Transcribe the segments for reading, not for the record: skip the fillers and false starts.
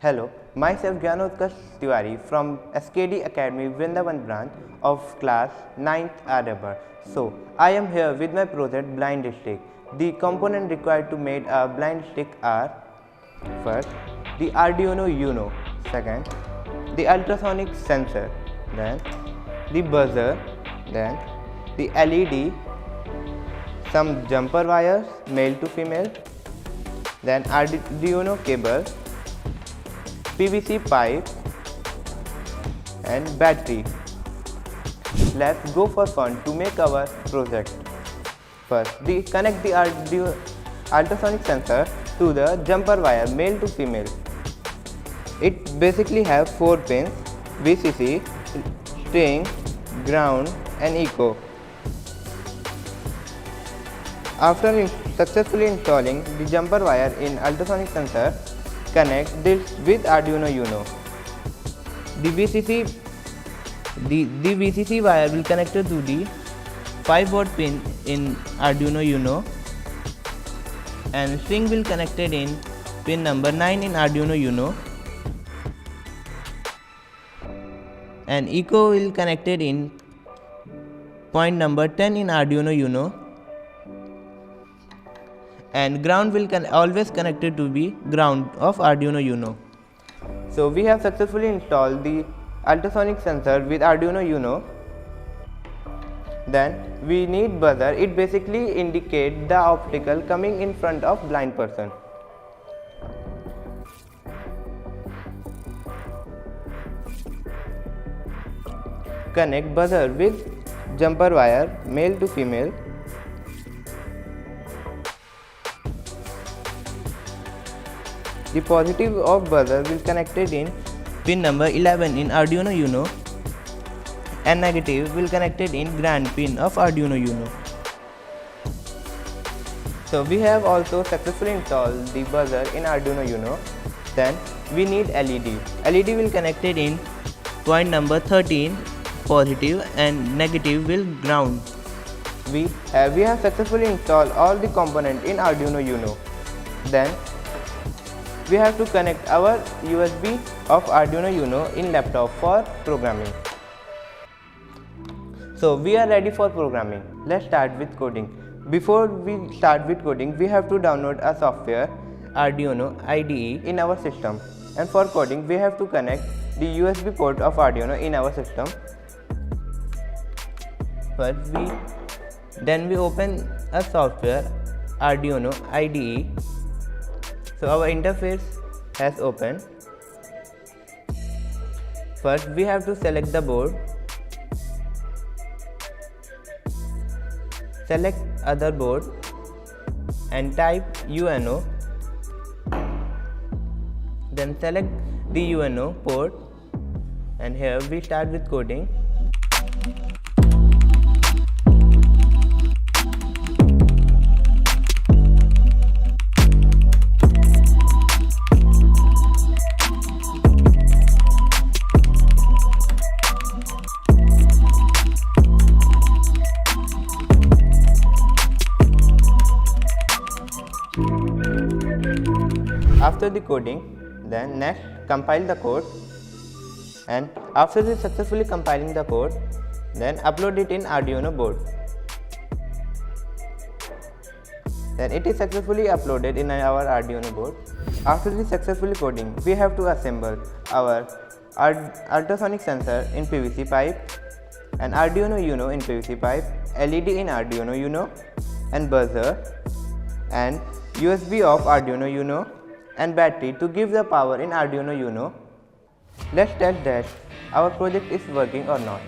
Hello, myself Gyanotkarsh Tiwari from SKD Academy Vrindavan branch of class 9th RR. So, I am here with my project blind stick. The component required to make a blind stick are: first, the Arduino Uno, second, the ultrasonic sensor, then the buzzer, then the LED, some jumper wires male to female, then Arduino cable, PVC pipe and battery. Let's go for fun to make our project. First, connect the ultrasonic sensor to the jumper wire male to female. It basically have 4 pins: VCC, string, ground and echo. After successfully installing the jumper wire in ultrasonic sensor, connect this with Arduino Uno. The VCC wire will connect to the 5-watt pin in Arduino Uno, and string will connected in pin number 9 in Arduino Uno, and echo will connected in point number 10 in Arduino Uno, and ground will always connected to the ground of Arduino Uno. So we have successfully installed the ultrasonic sensor with Arduino Uno. Then we need buzzer. It basically indicates the obstacle coming in front of blind person. Connect buzzer with jumper wire male to female. The positive of buzzer will connected in pin number 11 in Arduino Uno, and negative will connected in ground pin of Arduino Uno. So we have also successfully installed the buzzer in Arduino Uno. Then we need LED. LED will connected in point number 13 positive and negative will ground. We have successfully installed all the components in Arduino Uno. Then we have to connect our USB of Arduino Uno in laptop for programming. So we are ready for programming. Let's start with coding. Before we start with coding, we have to download a software Arduino IDE in our system. And for coding, we have to connect the USB port of Arduino in our system. First, then we open a software Arduino IDE. So our interface has opened. First, we have to select the board. Select other board and type UNO. Then select the UNO port, and here we start with coding. After the coding, then next compile the code, and after successfully compiling the code, then upload it in Arduino board. Then it is successfully uploaded in our Arduino board. After the successful coding, we have to assemble our ultrasonic sensor in PVC pipe, and Arduino Uno in PVC pipe, LED in Arduino Uno, and buzzer, and USB of Arduino Uno, and battery to give the power in Arduino Uno. Let's test that our project is working or not.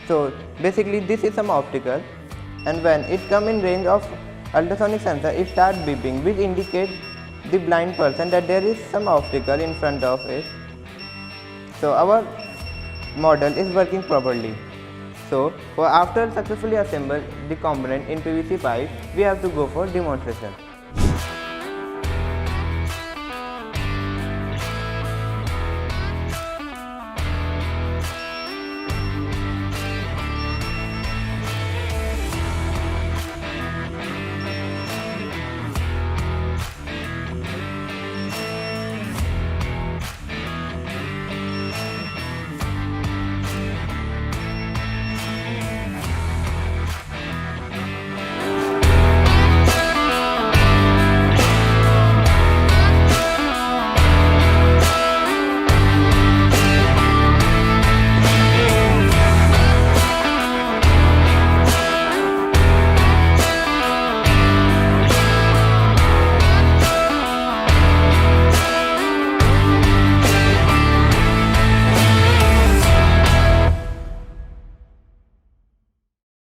So basically this is some obstacle, and when it come in range of ultrasonic sensor, it starts beeping, which indicates the blind person that there is some obstacle in front of it. So our model is working properly. So after successfully assemble the component in PVC pipe, we have to go for demonstration.